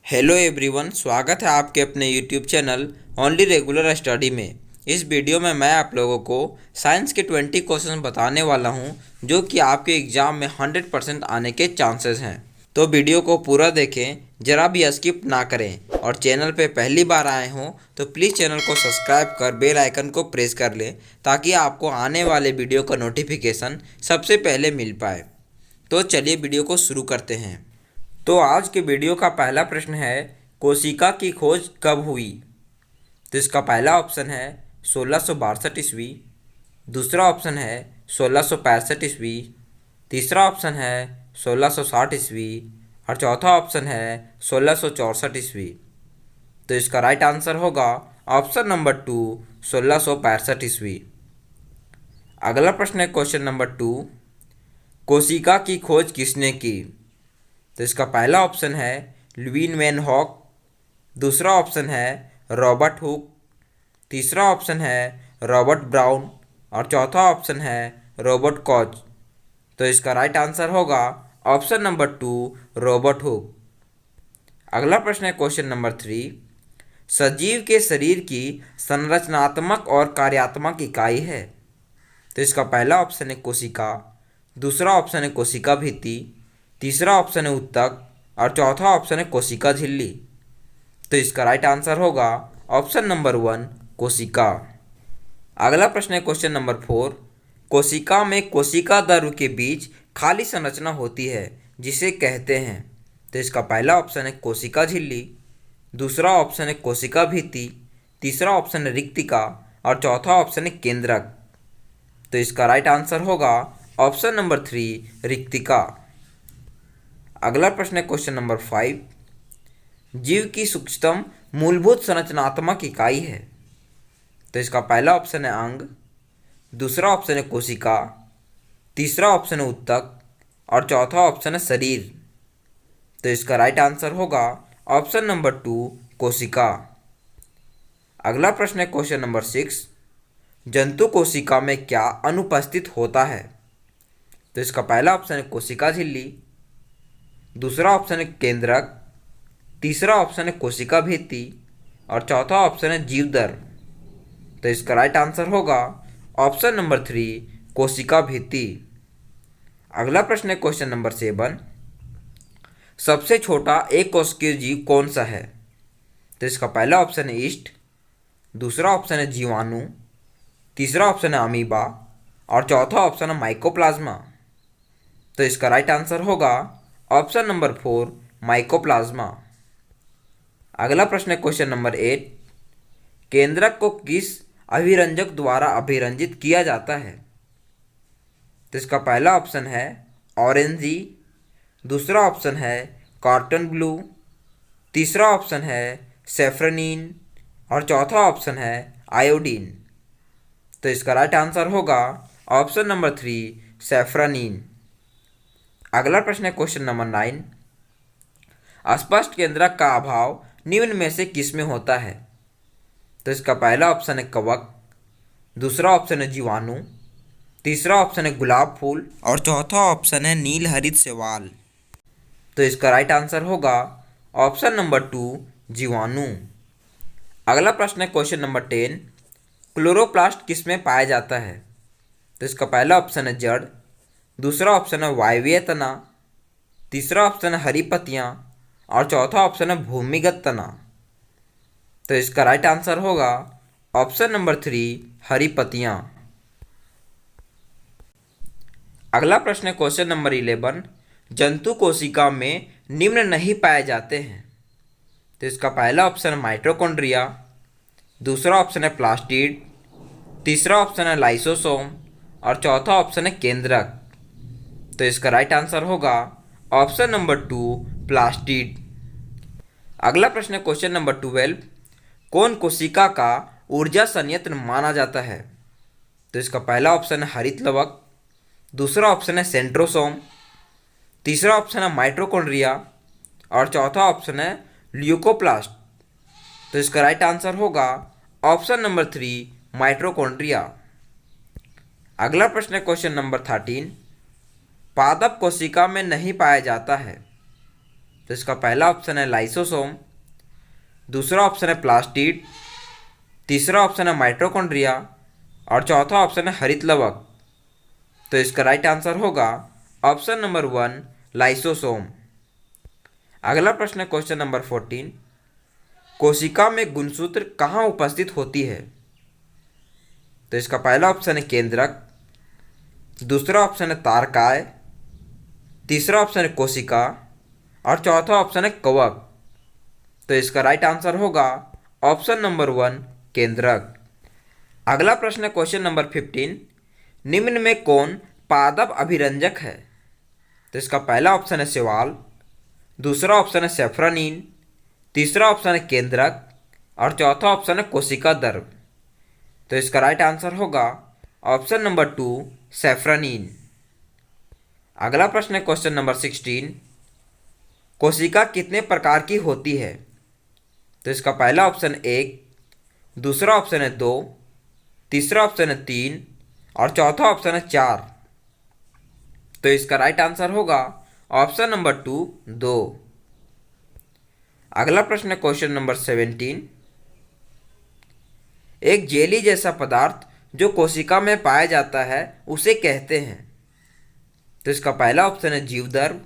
Hello everyone, स्वागत है आपके अपने YouTube channel only regular study में। इस वीडियो में मैं आप लोगों को साइंस के 20 क्वेश्चन बताने वाला हूं जो कि आपके एग्ज़ाम में 100% आने के चांसेस हैं। तो वीडियो को पूरा देखें, ज़रा भी स्किप ना करें और चैनल पे पहली बार आए हों तो प्लीज़ चैनल को सब्सक्राइब कर बेल आइकन को प्रेस कर लें ताकि आपको आने वाले वीडियो का नोटिफिकेशन सबसे पहले मिल पाए। तो चलिए वीडियो को शुरू करते हैं। तो आज के वीडियो का पहला प्रश्न है, कोशिका की खोज कब हुई? तो इसका पहला ऑप्शन है 1662 ईस्वी, दूसरा ऑप्शन है 1665 ईस्वी, तीसरा ऑप्शन है 1660 ईस्वी और चौथा ऑप्शन है 1664 ईस्वी। तो इसका राइट आंसर होगा ऑप्शन नंबर 2, 1665 ईस्वी। अगला प्रश्न है क्वेश्चन नंबर 2, कोशिका की खोज किसने की? तो इसका पहला ऑप्शन है लुईस वैन हॉक, दूसरा ऑप्शन है रॉबर्ट हुक, तीसरा ऑप्शन है रॉबर्ट ब्राउन और चौथा ऑप्शन है रॉबर्ट कॉच। तो इसका राइट आंसर होगा ऑप्शन नंबर 2, रॉबर्ट हुक। अगला प्रश्न है क्वेश्चन नंबर 3, सजीव के शरीर की संरचनात्मक और कार्यात्मक इकाई है? तो इसका पहला ऑप्शन है कोशिका, दूसरा ऑप्शन है कोशिका भित्ति, तीसरा ऑप्शन है ऊतक और चौथा ऑप्शन है कोशिका झिल्ली। तो इसका राइट आंसर होगा ऑप्शन नंबर 1, कोशिका। अगला प्रश्न है क्वेश्चन नंबर 4, कोशिका में कोशिका द्रव्य के बीच खाली संरचना होती है जिसे कहते हैं? तो इसका पहला ऑप्शन है कोशिका झिल्ली, दूसरा ऑप्शन है कोशिका भित्ति, तीसरा ऑप्शन है रिक्तिका और चौथा ऑप्शन है केंद्रक। तो इसका राइट आंसर होगा ऑप्शन नंबर 3, रिक्तिका। अगला प्रश्न है क्वेश्चन नंबर 5, जीव की सूक्ष्मतम मूलभूत संरचनात्मक इकाई है? तो इसका पहला ऑप्शन है अंग, दूसरा ऑप्शन है कोशिका, तीसरा ऑप्शन है ऊतक और चौथा ऑप्शन है शरीर। तो इसका राइट आंसर होगा ऑप्शन नंबर 2, कोशिका। अगला प्रश्न है क्वेश्चन नंबर 6, जंतु कोशिका में क्या अनुपस्थित होता है? तो इसका पहला ऑप्शन है कोशिका झिल्ली, दूसरा ऑप्शन है केंद्रक, तीसरा ऑप्शन है कोशिका भित्ति और चौथा ऑप्शन है जीवदर। तो इसका राइट आंसर होगा ऑप्शन नंबर 3, कोशिका भित्ति। अगला प्रश्न है क्वेश्चन नंबर 7, सबसे छोटा एक कोशिकीय जीव कौन सा है? तो इसका पहला ऑप्शन है ईस्ट, दूसरा ऑप्शन है जीवाणु, तीसरा ऑप्शन है अमीबा और चौथा ऑप्शन है माइकोप्लाज्मा। तो इसका राइट आंसर होगा ऑप्शन नंबर 4, माइकोप्लाज्मा। अगला प्रश्न है क्वेश्चन नंबर 8, केंद्रक को किस अभिरंजक द्वारा अभिरंजित किया जाता है? तो इसका पहला ऑप्शन है ऑरेंजी, दूसरा ऑप्शन है कॉटन ब्लू, तीसरा ऑप्शन है सेफ्रनीन और चौथा ऑप्शन है आयोडीन। तो इसका राइट आंसर होगा ऑप्शन नंबर 3, सेफ्रनीन। अगला प्रश्न है क्वेश्चन नंबर 9, अस्पष्ट केंद्रक का अभाव निम्न में से किस में होता है? तो इसका पहला ऑप्शन है कवक, दूसरा ऑप्शन है जीवाणु, तीसरा ऑप्शन है गुलाब फूल और चौथा ऑप्शन है नील हरित शैवाल। तो इसका राइट आंसर होगा ऑप्शन नंबर 2, जीवाणु। अगला प्रश्न है क्वेश्चन नंबर 10, क्लोरोप्लास्ट किस में पाया जाता है? तो इसका पहला ऑप्शन है जड़, दूसरा ऑप्शन है वायवीय तना, तीसरा ऑप्शन है हरी पत्तियाँ और चौथा ऑप्शन है भूमिगत तना। तो इसका राइट आंसर होगा ऑप्शन नंबर 3, हरी पत्तियाँ। अगला प्रश्न है क्वेश्चन नंबर 11, जंतु कोशिका में निम्न नहीं पाए जाते हैं? तो इसका पहला ऑप्शन है माइटोकॉन्ड्रिया, दूसरा ऑप्शन है प्लास्टिड, तीसरा ऑप्शन है लाइसोसोम और चौथा ऑप्शन है केंद्रक। तो इसका राइट आंसर होगा ऑप्शन नंबर 2, प्लास्टिड। अगला प्रश्न है क्वेश्चन नंबर 12, कौन कोशिका का ऊर्जा संयंत्र माना जाता है? तो इसका पहला ऑप्शन है हरित लवक, दूसरा ऑप्शन है सेंट्रोसोम, तीसरा ऑप्शन है माइटोकॉन्ड्रिया और चौथा ऑप्शन है ल्यूकोप्लास्ट। तो इसका राइट आंसर होगा ऑप्शन नंबर 3, माइटोकॉन्ड्रिया। अगला प्रश्न है क्वेश्चन नंबर 13, पादप कोशिका में नहीं पाया जाता है? तो इसका पहला ऑप्शन है लाइसोसोम, दूसरा ऑप्शन है प्लास्टिड, तीसरा ऑप्शन है माइटोकॉन्ड्रिया और चौथा ऑप्शन है हरित लवक। तो इसका राइट आंसर होगा ऑप्शन नंबर 1 लाइसोसोम। अगला प्रश्न है क्वेश्चन नंबर 14, कोशिका में गुणसूत्र कहाँ उपस्थित होती है? तो इसका पहला ऑप्शन है केंद्रक, दूसरा ऑप्शन है तारकाय, तीसरा ऑप्शन है कोशिका और चौथा ऑप्शन है कवक। तो इसका राइट आंसर होगा ऑप्शन नंबर 1 केंद्रक। अगला प्रश्न है क्वेश्चन नंबर 15, निम्न में कौन पादप अभिरंजक है? तो इसका पहला ऑप्शन है शैवाल, दूसरा ऑप्शन है सेफ्रोनीन, तीसरा ऑप्शन है केंद्रक और चौथा ऑप्शन है कोशिका द्रव। तो इसका राइट आंसर होगा ऑप्शन नंबर 2 सेफ्रोनीन। अगला प्रश्न है क्वेश्चन नंबर 16, कोशिका कितने प्रकार की होती है? तो इसका पहला ऑप्शन 1, दूसरा ऑप्शन है 2, तीसरा ऑप्शन है 3 और चौथा ऑप्शन है 4। तो इसका राइट आंसर होगा ऑप्शन नंबर 2 2। अगला प्रश्न है क्वेश्चन नंबर 17, एक जेली जैसा पदार्थ जो कोशिका में पाया जाता है उसे कहते हैं? तो इसका पहला ऑप्शन है जीवद्रव,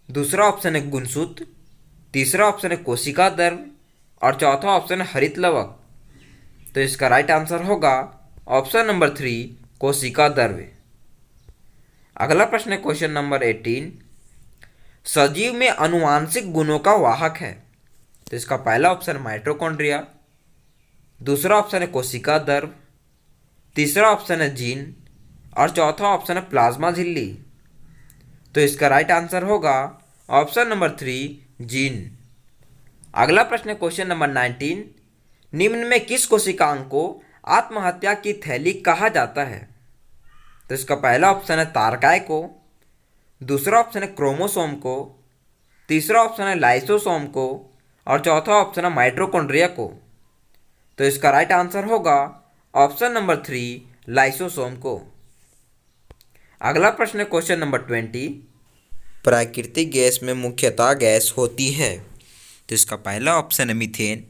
दूसरा ऑप्शन है गुणसूत्र, तीसरा ऑप्शन है कोशिका द्रव और चौथा ऑप्शन है हरित लवक। तो इसका राइट आंसर होगा ऑप्शन नंबर 3 कोशिका द्रव। अगला प्रश्न है क्वेश्चन नंबर 18, सजीव में आनुवांशिक गुणों का वाहक है? तो इसका पहला ऑप्शन माइटोकॉन्ड्रिया, दूसरा ऑप्शन है कोशिका द्रव, तीसरा ऑप्शन है जीन और चौथा ऑप्शन है प्लाज्मा झिल्ली। तो इसका राइट आंसर होगा ऑप्शन नंबर 3 जीन। अगला प्रश्न है क्वेश्चन नंबर 19, निम्न में किस कोशिकांग को आत्महत्या की थैली कहा जाता है? तो इसका पहला ऑप्शन है तारकाय को, दूसरा ऑप्शन है क्रोमोसोम को, तीसरा ऑप्शन है लाइसोसोम को और चौथा ऑप्शन है माइटोकॉन्ड्रिया को। तो इसका राइट आंसर होगा ऑप्शन नंबर 3 लाइसोसोम को। अगला प्रश्न है क्वेश्चन नंबर 20, प्राकृतिक गैस में मुख्यतः गैस होती है? तो इसका पहला ऑप्शन है मीथेन,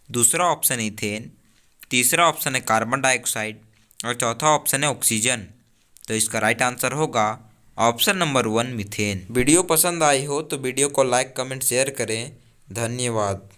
दूसरा ऑप्शन है इथेन, तीसरा ऑप्शन है कार्बन डाइऑक्साइड और चौथा ऑप्शन है ऑक्सीजन। तो इसका राइट आंसर होगा ऑप्शन नंबर 1 मीथेन। वीडियो पसंद आई हो तो वीडियो को लाइक कमेंट शेयर करें। धन्यवाद।